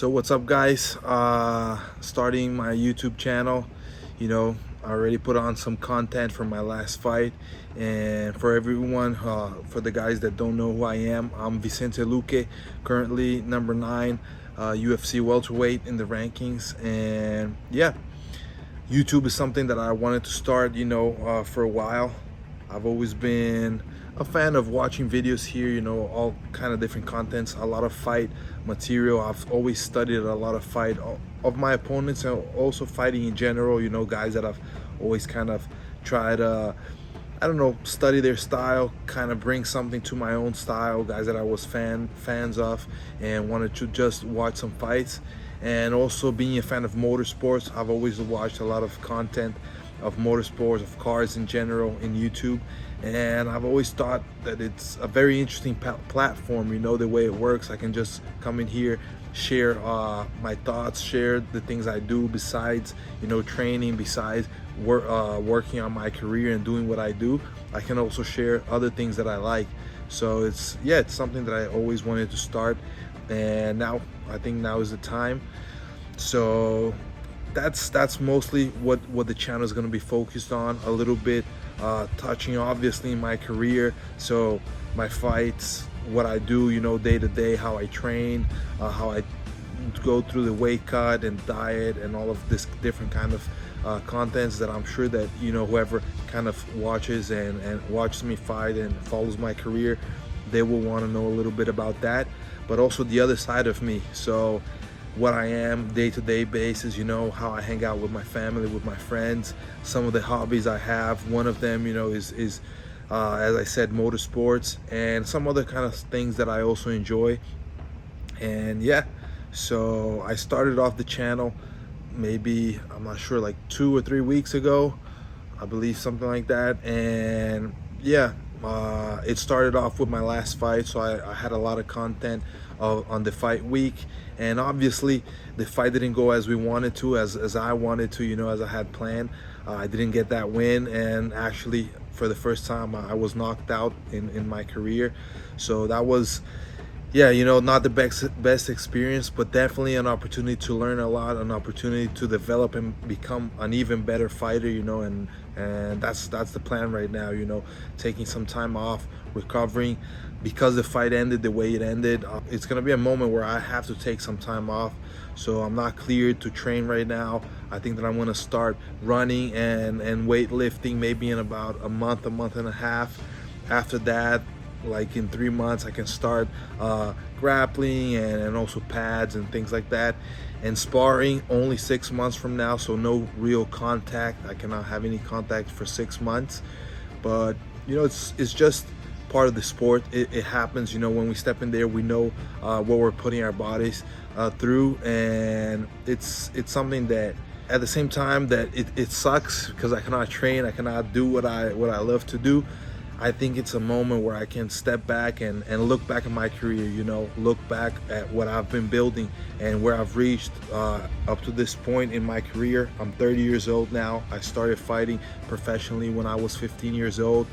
So what's up, guys? Starting my YouTube channel. I already put on some content from my last fight, and for everyone, for the guys that don't know who I am, I'm Vicente Luque, currently number 9 UFC welterweight in the rankings. And yeah, YouTube is something that I wanted to start, for a while. I've always been a fan of watching videos here, all kind of different contents, a lot of fight material. I've always studied a lot of fight of my opponents, and also fighting in general, guys that I've always kind of tried to, I don't know, study their style, kind of bring something to my own style, guys that I was fans of and wanted to just watch some fights. And also being a fan of motorsports, I've always watched a lot of content of motorsports, of cars in general, in YouTube. And I've always thought that it's a very interesting platform, the way it works. I can just come in here, share my thoughts, share the things I do besides, training, besides working on my career and doing what I do. I can also share other things that I like. So it's something that I always wanted to start, and now I think now is the time. So that's mostly what the channel is going to be focused on. A little bit touching obviously my career, so my fights, what I do, day to day, how I train, how I go through the weight cut and diet and all of this different kind of contents that I'm sure that whoever kind of watches and watches me fight and follows my career, they will want to know a little bit about that, but also the other side of me. So what I am day-to-day basis, how I hang out with my family, with my friends, some of the hobbies I have. One of them, is as I said, motorsports, and some other kind of things that I also enjoy. And yeah, so I started off the channel maybe, I'm not sure, like 2 or 3 weeks ago, I believe, something like that. And yeah, it started off with my last fight, so I had a lot of content on the fight week. And obviously the fight didn't go as we wanted to, as I wanted to, as I had planned. I didn't get that win, and actually for the first time I was knocked out in my career. So that was, not the best experience, but definitely an opportunity to learn a lot, an opportunity to develop and become an even better fighter, and that's the plan right now, taking some time off, recovering, because the fight ended the way it ended. It's gonna be a moment where I have to take some time off, so I'm not cleared to train right now. I think that I'm gonna start running and weightlifting maybe in about a month and a half. After that, like in 3 months, I can start grappling and also pads and things like that. And sparring only 6 months from now, so no real contact. I cannot have any contact for 6 months, but it's just part of the sport. It happens, when we step in there, we know what we're putting our bodies through. And it's something that, at the same time that it sucks because I cannot train, I cannot do what I love to do, I think it's a moment where I can step back and look back at my career, look back at what I've been building and where I've reached up to this point in my career. I'm 30 years old now. I started fighting professionally when I was 15 years old.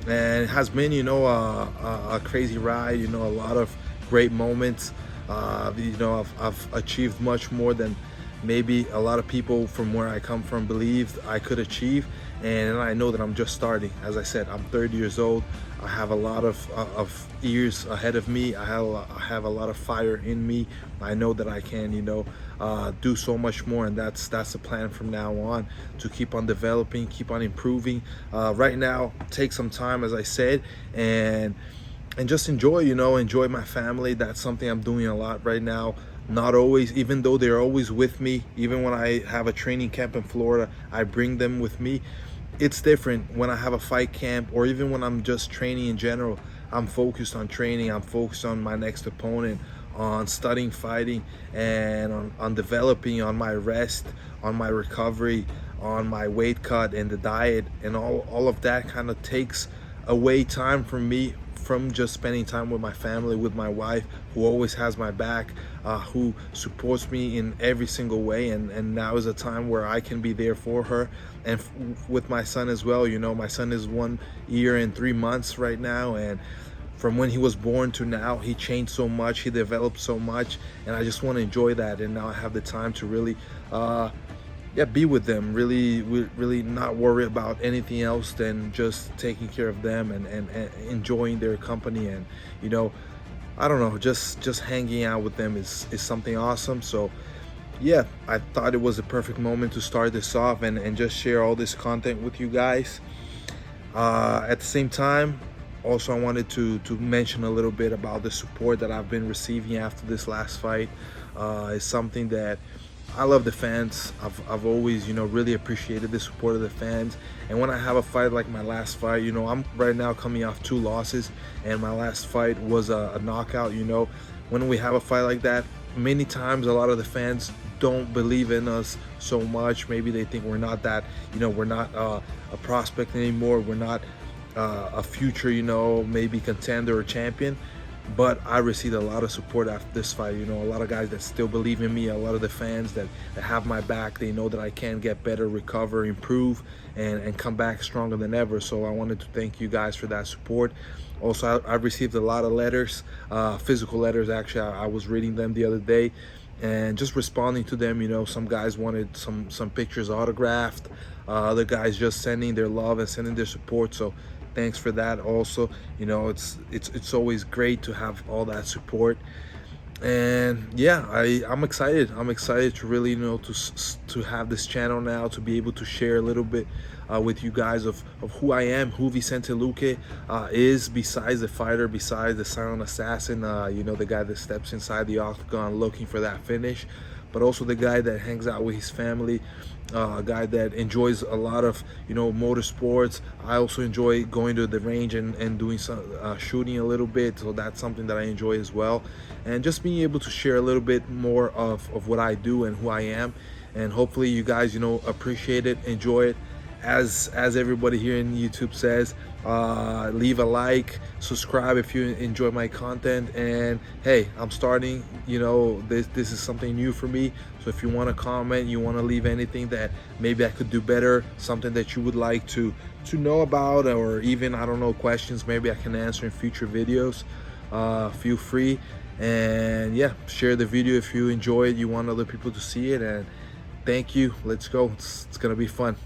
And it has been, a crazy ride, a lot of great moments. I've achieved much more than maybe a lot of people from where I come from believed I could achieve. And I know that I'm just starting. As I said, I'm 30 years old. I have a lot of years ahead of me. I have a lot of fire in me. I know that I can, do so much more, and that's the plan from now on, to keep on developing, keep on improving. Right now, take some time, as I said, and just enjoy my family. That's something I'm doing a lot right now. Not always, even though they're always with me. Even when I have a training camp in Florida, I bring them with me. It's different when I have a fight camp, or even when I'm just training in general. I'm focused on training, I'm focused on my next opponent, on studying fighting, and on developing, on my rest, on my recovery, on my weight cut and the diet. And all of that kind of takes away time from me, from just spending time with my family, with my wife, who always has my back, who supports me in every single way. And now is a time where I can be there for her, and with my son as well. My son is 1 year and 3 months right now, and from when he was born to now, he changed so much, he developed so much, and I just want to enjoy that. And now I have the time to really yeah, be with them, really not worry about anything else than just taking care of them and enjoying their company. And you know, I don't know, just hanging out with them is something awesome. So yeah, I thought it was a perfect moment to start this off and just share all this content with you guys. At the same time, also I wanted to mention a little bit about the support that I've been receiving after this last fight. It's something that I love. The fans, I've always, you know, really appreciated the support of the fans. And when I have a fight like my last fight, you know, I'm right now coming off 2 losses, and my last fight was a knockout. You know, when we have a fight like that, many times a lot of the fans don't believe in us so much. Maybe they think we're not that, you know, we're not a prospect anymore, we're not a future, you know, maybe contender or champion. But I received a lot of support after this fight. You know, a lot of guys that still believe in me, a lot of the fans that have my back. They know that I can get better, recover, improve, and come back stronger than ever. So I wanted to thank you guys for that support. Also, I received a lot of letters, physical letters. Actually, I was reading them the other day and just responding to them. You know, some guys wanted some pictures autographed, other guys just sending their love and sending their support. So thanks for that. Also, you know, it's always great to have all that support. And yeah, I'm excited to really, you know, to have this channel now, to be able to share a little bit with you guys of who I am, who Vicente Luque is, besides the fighter, besides the silent assassin, you know, the guy that steps inside the octagon looking for that finish, but also the guy that hangs out with his family, a guy that enjoys a lot of, you know, motorsports. I also enjoy going to the range and doing some shooting a little bit, so that's something that I enjoy as well. And just being able to share a little bit more of what I do and who I am, and hopefully you guys, you know, appreciate it, enjoy it. As everybody here in YouTube says, leave a like, subscribe if you enjoy my content. And hey, I'm starting, you know, this is something new for me. So if you want to comment, you want to leave anything that maybe I could do better, something that you would like to know about, or even, I don't know, questions maybe I can answer in future videos, feel free. And yeah, share the video if you enjoy it, you want other people to see it. And thank you. Let's go. It's gonna be fun.